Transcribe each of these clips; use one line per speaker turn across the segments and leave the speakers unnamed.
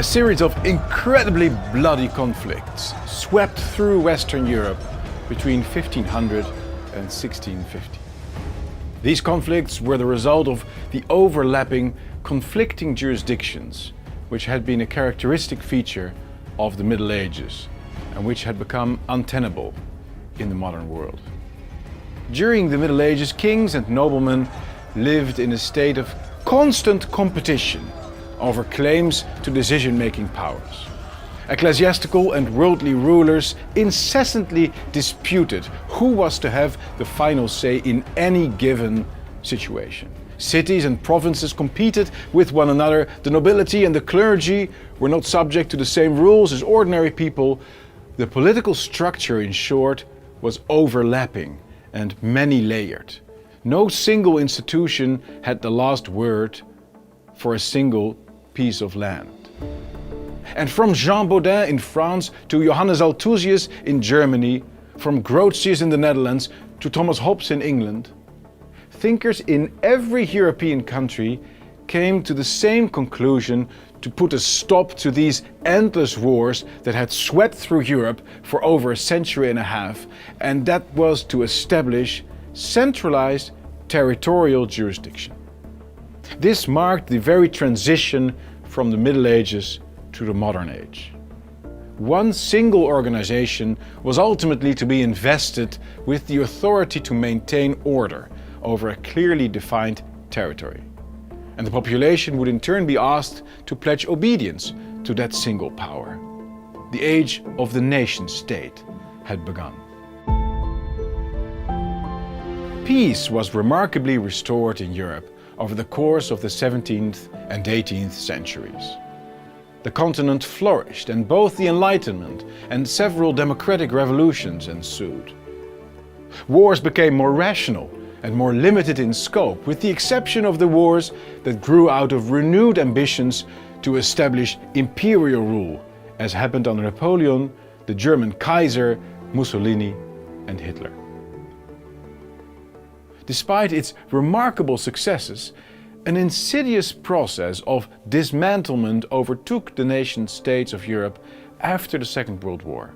series of incredibly bloody conflicts swept through Western Europe between 1500 and 1650. These conflicts were the result of the overlapping, conflicting jurisdictions, which had been a characteristic feature of the Middle Ages and which had become untenable in the modern world. During the Middle Ages, kings and noblemen lived in a state of constant competition over claims to decision-making powers. Ecclesiastical and worldly rulers incessantly disputed who was to have the final say in any given situation. Cities and provinces competed with one another. The nobility and the clergy were not subject to the same rules as ordinary people. The political structure, in short, was overlapping and many-layered. No single institution had the last word for a single piece of land. And from Jean Baudin in France to Johannes Althusius in Germany, from Grotius in the Netherlands to Thomas Hobbes in England, thinkers in every European country came to the same conclusion: to put a stop to these endless wars that had swept through Europe for over a century and a half, and that was to establish centralized territorial jurisdiction. This marked the very transition from the Middle Ages to the modern age. One single organization was ultimately to be invested with the authority to maintain order over a clearly defined territory. And the population would in turn be asked to pledge obedience to that single power. The age of the nation-state had begun. Peace was remarkably restored in Europe over the course of the 17th and 18th centuries. The continent flourished, and both the Enlightenment and several democratic revolutions ensued. Wars became more rational and more limited in scope, with the exception of the wars that grew out of renewed ambitions to establish imperial rule, as happened under Napoleon, the German Kaiser, Mussolini, and Hitler. Despite its remarkable successes, an insidious process of dismantlement overtook the nation-states of Europe after the Second World War.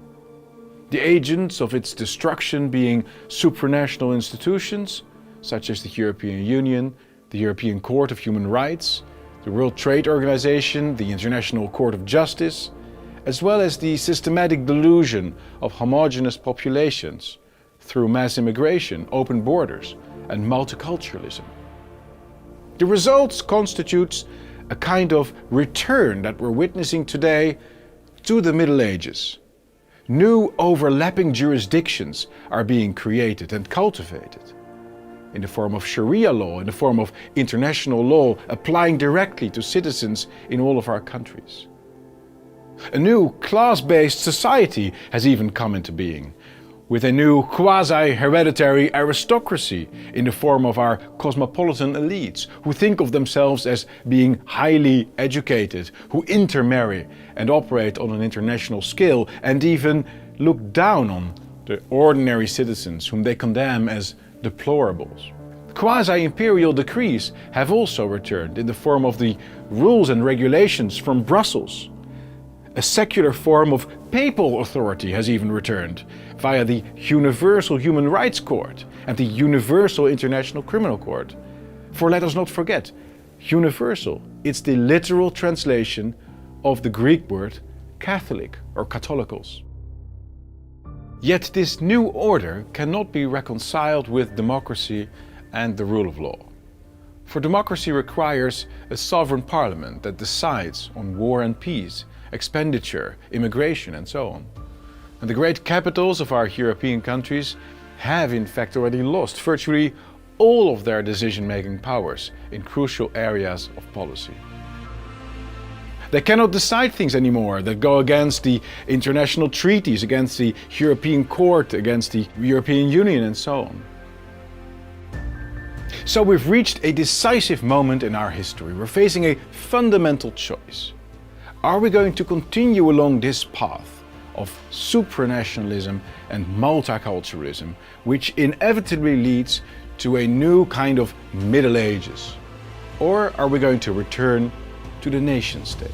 The agents of its destruction being supranational institutions, such as the European Union, the European Court of Human Rights, the World Trade Organization, the International Court of Justice, as well as the systematic delusion of homogeneous populations through mass immigration, open borders, and multiculturalism. The results constitutes a kind of return that we're witnessing today to the Middle Ages. New overlapping jurisdictions are being created and cultivated in the form of Sharia law, in the form of international law applying directly to citizens in all of our countries. A new class-based society has even come into being, with a new quasi-hereditary aristocracy in the form of our cosmopolitan elites, who think of themselves as being highly educated, who intermarry and operate on an international scale, and even look down on the ordinary citizens whom they condemn as deplorables. Quasi-imperial decrees have also returned in the form of the rules and regulations from Brussels. A secular form of papal authority has even returned via the Universal Human Rights Court and the Universal International Criminal Court. For let us not forget, universal, it's the literal translation of the Greek word Catholic or Catholicos. Yet this new order cannot be reconciled with democracy and the rule of law. For democracy requires a sovereign parliament that decides on war and peace, expenditure, immigration, and so on. And the great capitals of our European countries have in fact already lost virtually all of their decision-making powers in crucial areas of policy. They cannot decide things anymore that go against the international treaties, against the European Court, against the European Union, and so on. So we've reached a decisive moment in our history. We're facing a fundamental choice. Are we going to continue along this path of supranationalism and multiculturalism, which inevitably leads to a new kind of Middle Ages? Or are we going to return to the nation state?